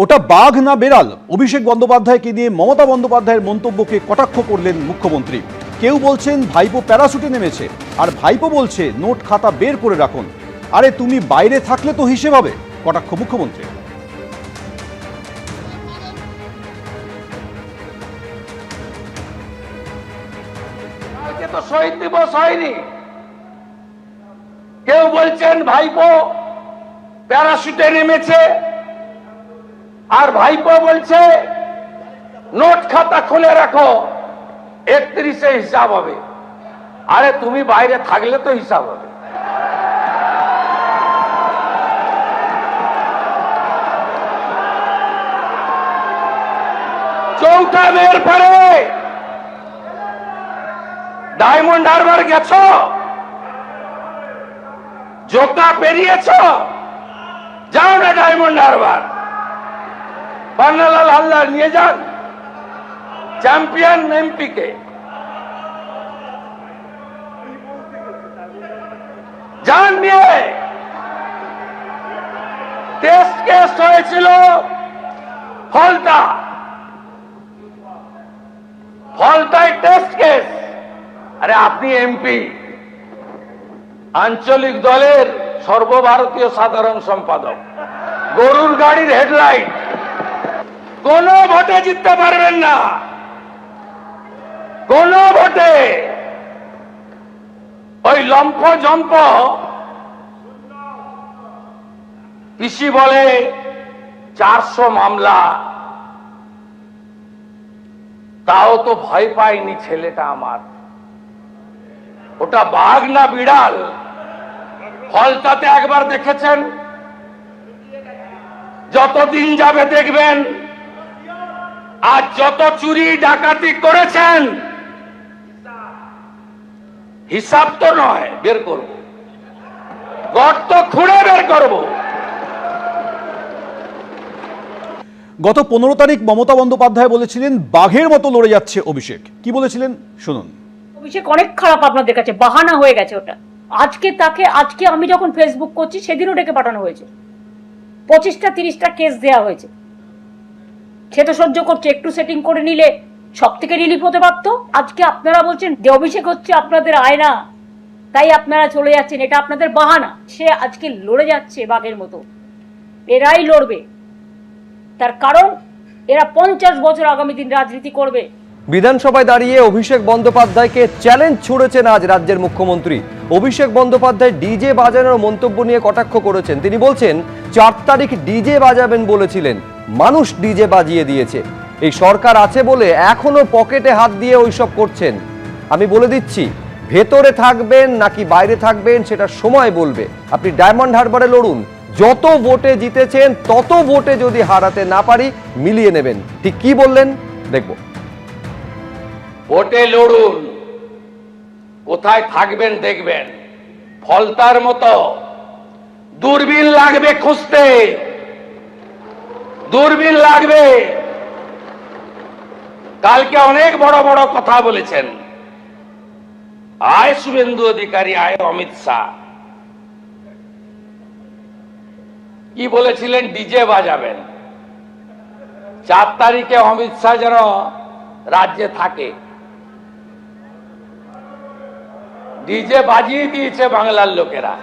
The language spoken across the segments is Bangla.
ওটা বাঘ না বেড়াল? অভিষেক বন্দ্যোপাধ্যায়কে নিয়ে মমতা বন্দ্যোপাধ্যায়ের মন্তব্যকে কটাক্ষ করলেন মুখ্যমন্ত্রী। কেউ বলছেন ভাইপো প্যারাশুটে নেমেছে, আর ভাইপো বলছে নোট খাতা বের করে রাখুন। আরে তুমি বাইরে থাকলে তো হিসেব হবে, কটাক্ষ মুখ্যমন্ত্রী। কালকে তো শহীদ দিবস হয়নি, কেউ বলছেন ভাইপো প্যারাশুটে নেমেছে, আর ভাইপো বলছে নোট খাতা খুলে রাখো, 31-এ হিসাব হবে। আরে তুমি বাইরে থাকলে তো হিসাব হবে। চৌঠা মেয়ের পরে ডায়মন্ড হারবার গেছ, জোকা পেরিয়েছ, যাও না ডায়মন্ড হারবার, পান্নালাল হালদার নিয়ে যান চ্যাম্পিয়ন এমপি কে। যান নিয়ে। টেস্ট কেস হয়েছিল ফলতায় টেস্ট কেস। আরে আপনি এমপি, আঞ্চলিক দলের সর্বভারতীয় সাধারণ সম্পাদক, গরুর গাড়ির হেডলাইট, কোন ভোটে জিততে পারবেন না, কোন ভোটে। ওই লম্ফ জম্প পিসি বলে 400 মামলা, তাও তো ভয় পায়নি ছেলেটা আমার। ওটা বাঘ না বিড়াল? ফলতাতে একবার দেখেছেন, যতদিন যাবে দেখবেন। আর যত চুরি ডাকাতি করেছেন, হিসাব তো নয়, বের করব, গর্ত খুঁড়ে বের করব। গত 15 তারিখ মমতা বন্দ্যোপাধ্যায় বলেছিলেন বাঘের মতো লড়ে যাচ্ছে অভিষেক। কি বলেছিলেন শুনুন। অভিষেক অনেক খারাপ আপনাদের কাছে, বাহানা হয়ে গেছে ওটা। আজকে আমি যখন ফেসবুক করছি, সেদিনও ডেকে পাঠানো হয়েছে, 25টা 30টা কেস দেওয়া হয়েছে। সে তো সহ্য করছে, একটু সেটিং করে নিলে সব থেকে রিলিফ হতে পারত। আজকে আপনারা বলছেন যে অভিষেক হচ্ছে আপনাদের আয়না, তাই আপনারা চলে যাচ্ছেন, এটা আপনাদের বাহানা। সে আজকে লড়ে যাচ্ছে বাঘের মতো, এরাই লড়বে। তার কারণ এরা 50 বছর আগামী দিন রাজনীতি করবে। বিধানসভায় দাঁড়িয়ে অভিষেক বন্দ্যোপাধ্যায়কে চ্যালেঞ্জ ছুড়েছেন আজ রাজ্যের মুখ্যমন্ত্রী। অভিষেক বন্দ্যোপাধ্যায় ডিজে বাজানোর মন্তব্য নিয়ে কটাক্ষ করেছেন। তিনি বলছেন 4 তারিখ ডিজে বাজাবেন বলেছিলেন, মানুষ ডিজে বাজিয়ে দিয়েছে। এই সরকার আছে বলে এখনো পকেটে হাত দিয়ে ওইসব করছেন। আমি বলে দিচ্ছি, ভেতরে থাকবেন নাকি বাইরে থাকবেন সেটা সময় বলবে। আপনি ডায়মন্ড হারবারে লড়ুন, যত ভোটে জিতেছেন তত ভোটে যদি হারাতে না পারি মিলিয়ে নেবেন। ঠিক কি বললেন দেখব। ভোটে লড়ুন, কোথায় থাকবেন দেখবেন। ফলতার মতো দূরবীন লাগবে খুঁজতে, দূরবীন লাগবে। কালকে অনেক বড় বড় কথা বলেছেন, আয় শুভেন্দু অধিকারী, আয় অমিত শাহ। কি বলেছিলেন? ডিজে বাজাবেন। 4 তারিখে অমিত শাহ যেন রাজ্যে থাকে। ডিজে বাজিয়ে দিয়েছে বাংলার লোকেরা।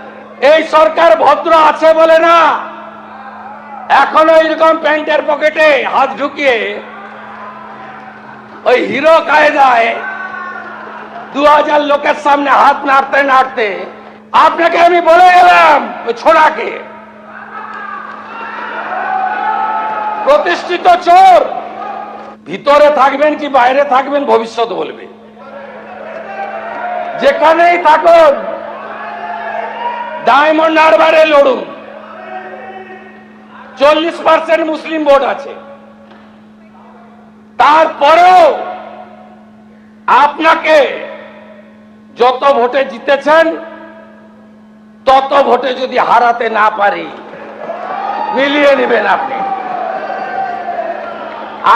এই সরকার ভদ্র আছে বলে না, এখনো এরকম প্যান্টের পকেটে হাত ঢুকিয়ে ওই হিরো কায়দায় 2000 লোকের সামনে হাত নাড়তে নাড়তে। আপনাকে আমি বলে গেলাম, ওই ছোড়াকে, প্রতিষ্ঠিত চোর। ভিতরে থাকবেন কি বাইরে থাকবেন ভবিষ্যৎ বলবে। যেখানেই থাকুন, ডায়মন্ড হারবারে লড়ুন। 40% মুসলিম ভোট আছে, তারপরেও আপনাকে যত ভোটে জিতেছেন তত ভোটে যদি হারাতে না পারি, মিলিয়ে নেবেন আপনি।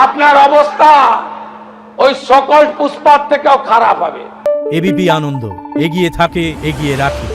আপনার অবস্থা ওই সকল পুষ্পার থেকেও খারাপ হবে। এবিপি আনন্দ, এগিয়ে থাকে, এগিয়ে রাখে।